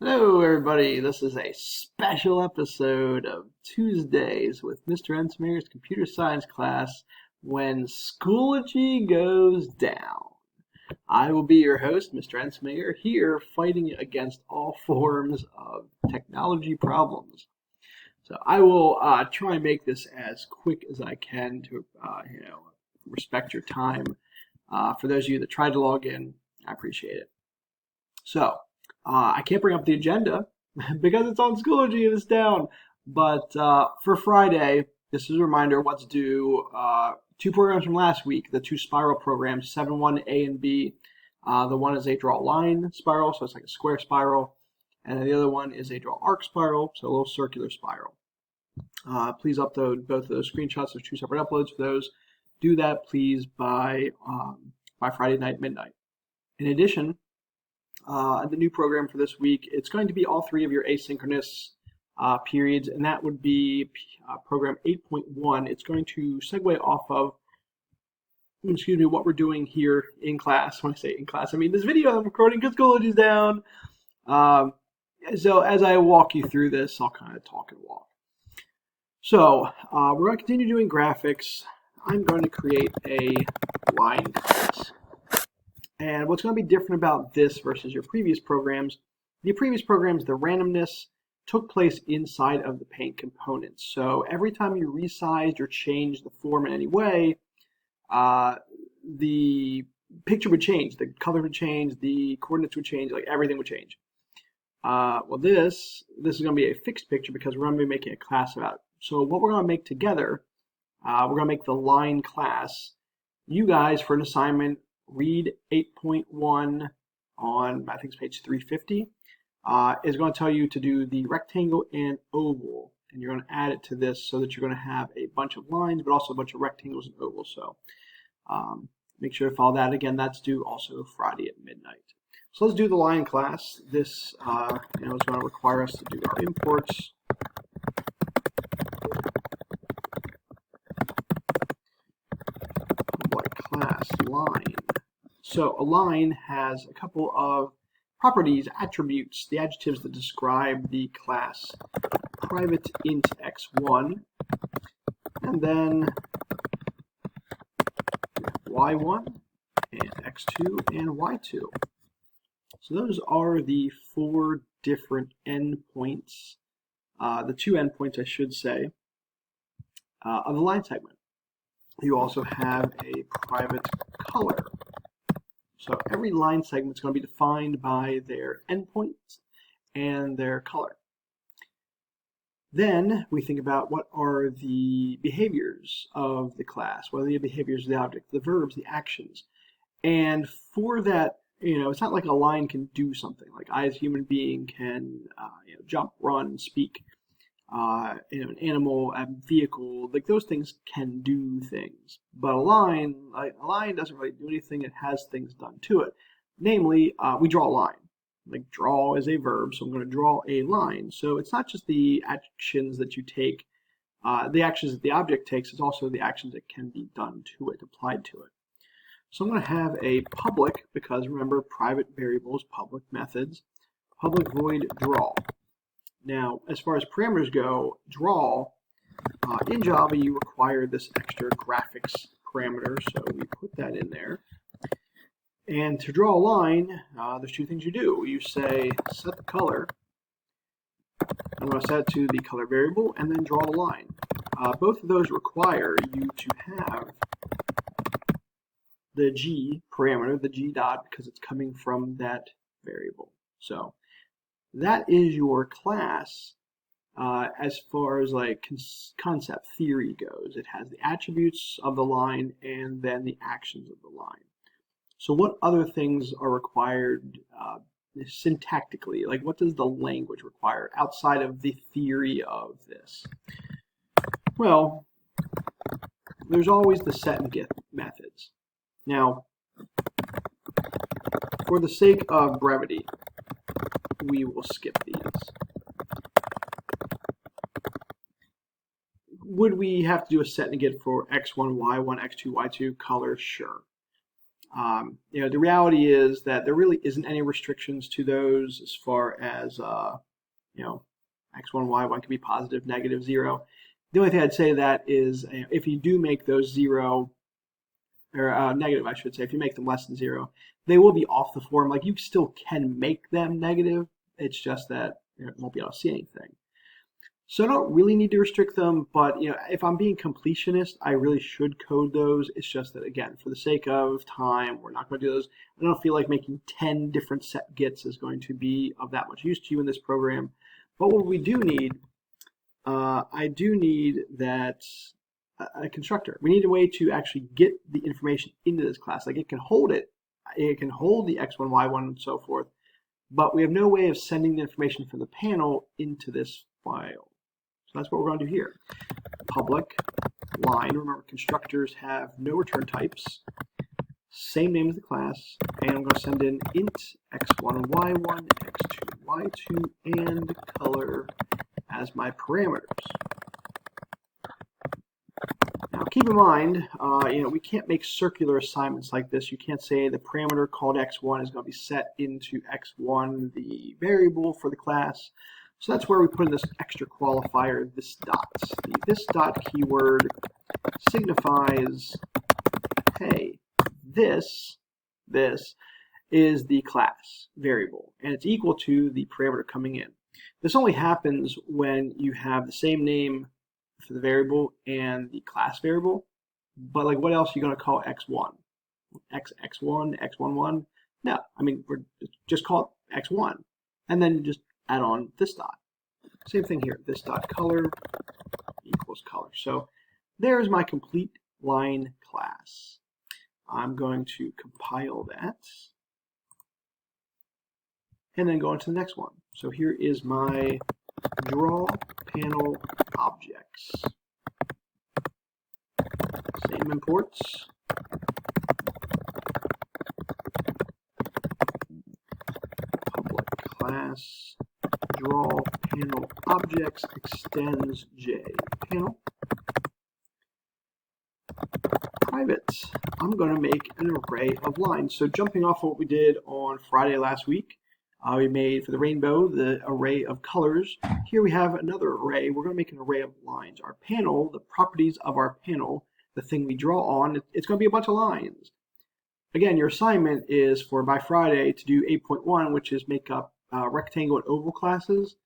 Hello, everybody. This is a special episode of Tuesdays with Mr. Ensmer's computer science class when Schoology goes down. I will be your host, Mr. Ensmer, here fighting against all forms of technology problems. So I will try and make this as quick as I can to, respect your time. For those of you that tried to log in, I appreciate it. So, I can't bring up the agenda because it's on Schoology and it's down. But for Friday, this is a reminder what's due. Two programs from last week, the two spiral programs, 7.1 A and B. The one is a draw line spiral, so it's like a square spiral. And then the other one is a draw arc spiral, so a little circular spiral. Please upload both of those screenshots. There's two separate uploads for those. Do that, please, by Friday night, midnight. In addition, the new program for this week, it's going to be all three of your asynchronous periods, and that would be program 8.1. It's going to segue off of, what we're doing here in class. When I say in class, I mean this video I'm recording because Schoology is down. So as I walk you through this, I'll kind of talk and walk. So we're going to continue doing graphics. I'm going to create a line class. And what's going to be different about this versus your previous programs, the randomness took place inside of the paint components. So every time you resized or changed the form in any way, the picture would change, the color would change, the coordinates would change, like everything would change. Well, this is going to be a fixed picture because we're going to be making a class about it. So what we're going to make together, we're going to make the line class. You guys, for an assignment, read 8.1 on, I think it's page 350, is going to tell you to do the rectangle and oval. And you're going to add it to this so that you're going to have a bunch of lines, but also a bunch of rectangles and ovals. So make sure to follow that. Again, that's due also Friday at midnight. So let's do the line class. This is going to require us to do our imports. Class line. So a line has a couple of properties, attributes, the adjectives that describe the class. Private int x1, and then y1, and x2, and y2. So those are the four different endpoints, the two endpoints I should say, of the line segment. You also have a private color. So every line segment is going to be defined by their endpoints and their color. Then we think about what are the behaviors of the class, what are the behaviors of the object, the verbs, the actions. And for that, it's not like a line can do something. Like I as a human being can jump, run, speak. An animal, a vehicle, like those things can do things. But a line doesn't really do anything. It has things done to it. Namely, we draw a line. Like draw is a verb, so I'm going to draw a line. So it's not just the actions that you take, the actions that the object takes, it's also the actions that can be done to it, applied to it. So I'm going to have a public, because remember, private variables, public methods, public void draw. Now, as far as parameters go, draw, in Java you require this extra graphics parameter, so we put that in there. And to draw a line, there's two things you do. You say set the color. I'm going to set it to the color variable, and then draw the line. Both of those require you to have the G parameter, the G dot, because it's coming from that variable. So that is your class as far as like concept theory goes. It has the attributes of the line and then the actions of the line. So what other things are required syntactically? Like what does the language require outside of the theory of this? Well, there's always the set and get methods. Now, for the sake of brevity, we will skip these. Would we have to do a set and get for x1, y1, x2, y2 color? Sure. The reality is that there really isn't any restrictions to those as far as, x1, y1 can be positive, negative, 0. The only thing I'd say to that is if you do make those 0, or negative, I should say, if you make them less than 0, they will be off the form. Like, you still can make them negative. It's just that you won't be able to see anything. So I don't really need to restrict them, but if I'm being completionist, I really should code those. It's just that, again, for the sake of time, we're not going to do those. I don't feel like making 10 different set gets is going to be of that much use to you in this program. But what we do need, I do need that a constructor. We need a way to actually get the information into this class. Like, it can hold it. It can hold the x1, y1, and so forth. But we have no way of sending the information from the panel into this file. So that's what we're going to do here. Public line. Remember, constructors have no return types. Same name as the class. And I'm going to send in int x1, y1, x2, y2, and color as my parameters. Now keep in mind, we can't make circular assignments like this. You can't say the parameter called x1 is going to be set into x1, the variable for the class. So that's where we put in this extra qualifier, this dot. The this dot keyword signifies, hey, this is the class variable, and it's equal to the parameter coming in. This only happens when you have the same name for the variable and the class variable, but like, what else are you going to call x1? x1, x11? No, I mean, we're just call it x1, and then just add on this dot. Same thing here, this dot color equals color. So there's my complete line class. I'm going to compile that and then go on to the next one. So here is my draw panel objects. Same imports. Public class draw panel objects extends J panel. Private, I'm going to make an array of lines. So jumping off what we did on Friday last week, we made for the rainbow the array of colors. Here we have another array. We're going to make an array of lines. Our panel, the properties of our panel, the thing we draw on, it's going to be a bunch of lines. Again, your assignment is for by Friday to do 8.1, which is make up rectangle and oval classes.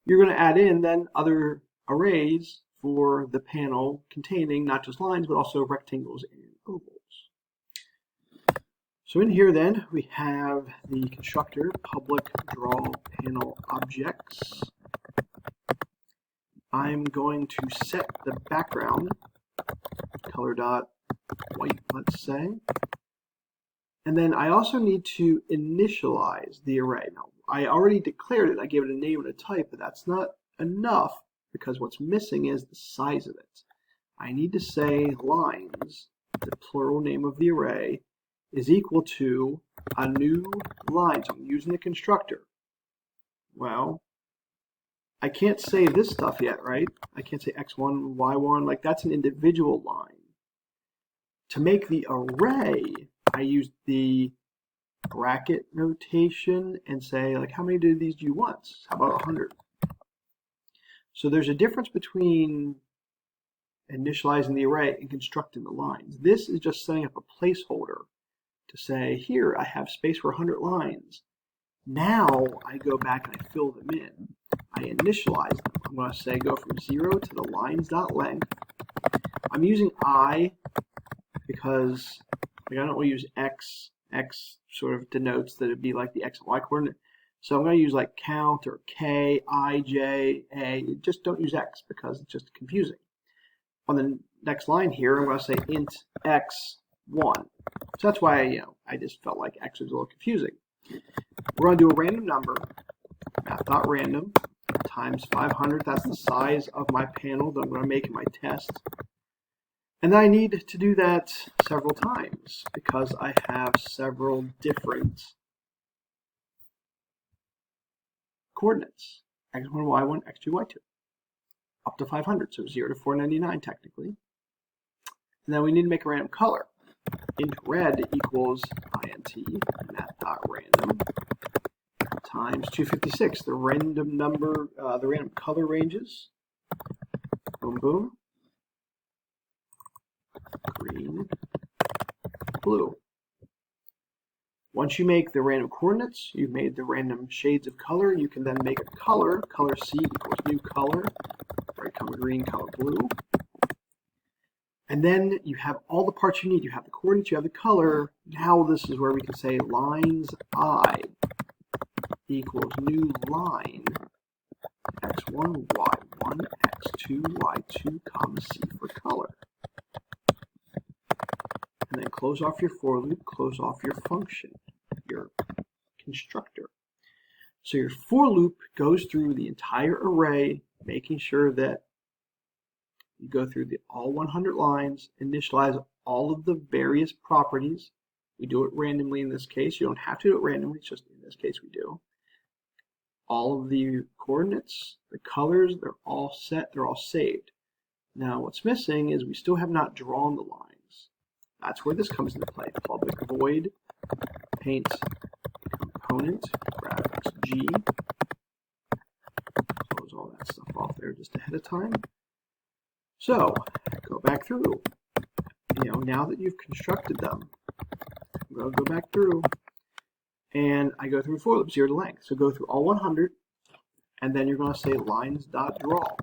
You're going to add in then other arrays for the panel containing not just lines, but also rectangles and ovals. So in here then, we have the constructor public draw panel objects. I'm going to set the background, color dot white, let's say. And then I also need to initialize the array. Now, I already declared it. I gave it a name and a type, but that's not enough because what's missing is the size of it. I need to say lines, the plural name of the array, is equal to a new line. So I'm using the constructor. Well, I can't say this stuff yet, right? I can't say x1, y1, like that's an individual line. To make the array, I use the bracket notation and say, like, how many of these do you want? How about 100? So there's a difference between initializing the array and constructing the lines. This is just setting up a placeholder to say, here, I have space for 100 lines. Now I go back and I fill them in. I initialize them. I'm going to say go from 0 to the lines.length. I'm using I because like, I don't want to use X. X sort of denotes that it'd be like the X and Y coordinate. So I'm going to use like count or K, I, J, A. Just don't use X because it's just confusing. On the next line here, I'm going to say int X1. So that's why I just felt like X was a little confusing. We're going to do a random number, math.random, times 500. That's the size of my panel that I'm going to make in my test. And then I need to do that several times because I have several different coordinates, x1, y1, x2, y2, up to 500, so 0 to 499 technically. And then we need to make a random color. int red equals int math.random times 256, the random number, the random color ranges. Boom, boom. Green, blue. Once you make the random coordinates, you've made the random shades of color, you can then make a color. Color C equals new color, right, color green, color blue. And then you have all the parts you need. You have the coordinates, you have the color. Now this is where we can say lines I equals new line x1, y1, x2, y2, comma C for color. And then close off your for loop, close off your function, your constructor. So your for loop goes through the entire array, making sure that you go through all 100 lines, initialize all of the various properties. We do it randomly in this case. You don't have to do it randomly, it's just in this case we do. All of the coordinates, the colors, they're all set, they're all saved. Now what's missing is we still have not drawn the lines. That's where this comes into play. Public void paint component graphics G. Close all that stuff off there just ahead of time. So go back through. Now that you've constructed them, I'm going to go back through and I go through for loop 0 to length. So go through all 100 and then you're going to say lines.draw.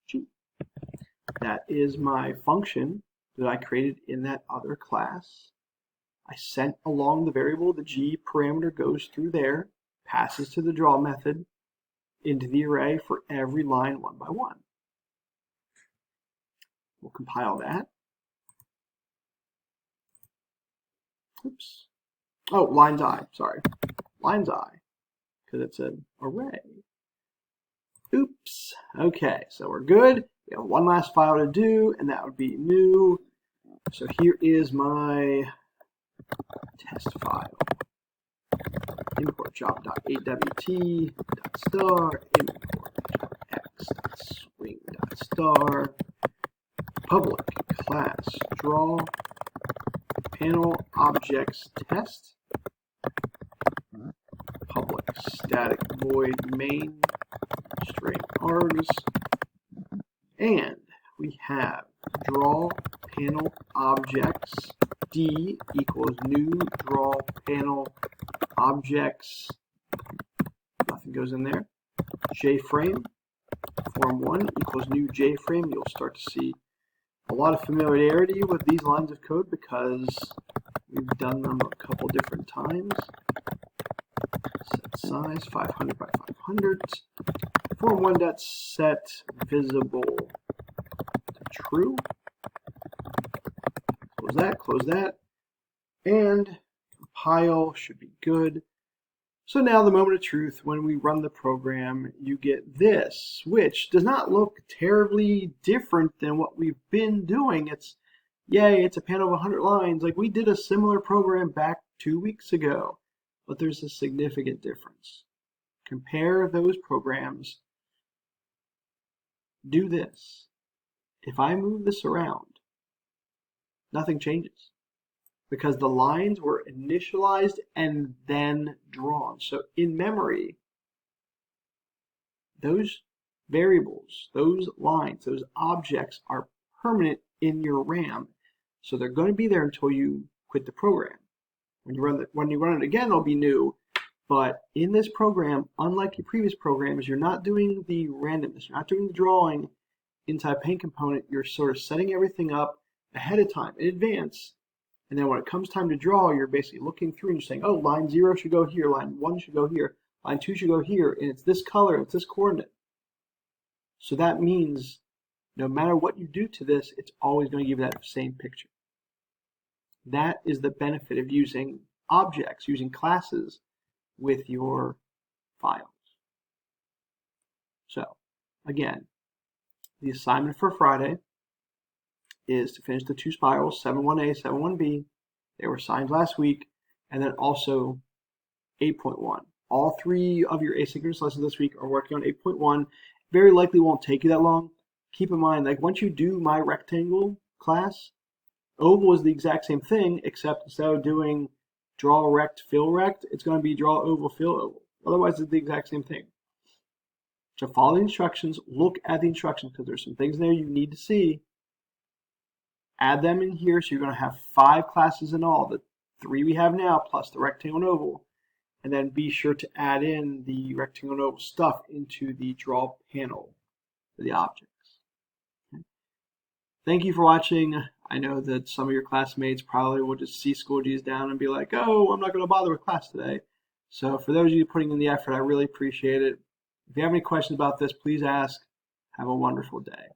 G. That is my function that I created in that other class. I sent along the variable, the G parameter goes through there, passes to the draw method into the array for every line one by one. We'll compile that. Oops. Oh, lines I, sorry. Lines I, because it's an array. Oops. Okay, so we're good. We have one last file to do, and that would be new. So here is my test file. Import job.awt.star, import x.swing.star, public class draw, panel objects test, public static void main string args, and we have draw panel objects D equals new draw panel objects, nothing goes in there, JFrame, form 1 equals new JFrame. You'll start to see a lot of familiarity with these lines of code because we've done them a couple different times. Set size 500 by 500. Form 1.set visible to true. Close that, and compile should be good. So now the moment of truth, when we run the program, you get this, which does not look terribly different than what we've been doing. It's, yay, it's a panel of 100 lines. Like we did a similar program back 2 weeks ago, but there's a significant difference. Compare those programs. Do this. If I move this around, nothing changes because the lines were initialized and then drawn. So in memory, those variables, those lines, those objects are permanent in your RAM. So they're going to be there until you quit the program. When you run it again, it'll be new. But in this program, unlike your previous programs, you're not doing the randomness, you're not doing the drawing inside paint component. You're sort of setting everything up ahead of time in advance, and then when it comes time to draw, you're basically looking through and you're saying, oh, line 0 should go here, line 1 should go here, line 2 should go here, and it's this color, it's this coordinate. So that means no matter what you do to this, it's always going to give that same picture. That is the benefit of using objects, using classes with your files. So again, the assignment for Friday is to finish the 2 spirals, 7.1a, 7.1b. They were assigned last week, and then also 8.1. All 3 of your asynchronous lessons this week are working on 8.1. Very likely won't take you that long. Keep in mind, like once you do my rectangle class, Oval is the exact same thing, except instead of doing draw rect, fill rect, it's going to be draw oval, fill oval. Otherwise, it's the exact same thing. So follow the instructions, look at the instructions, because there's some things there you need to see. Add them in here, so you're going to have 5 classes in all, the 3 we have now, plus the rectangle and oval. And then be sure to add in the rectangle and oval stuff into the draw panel for the objects. Okay. Thank you for watching. I know that some of your classmates probably will just see Schoology's down and be like, oh, I'm not going to bother with class today. So for those of you putting in the effort, I really appreciate it. If you have any questions about this, please ask. Have a wonderful day.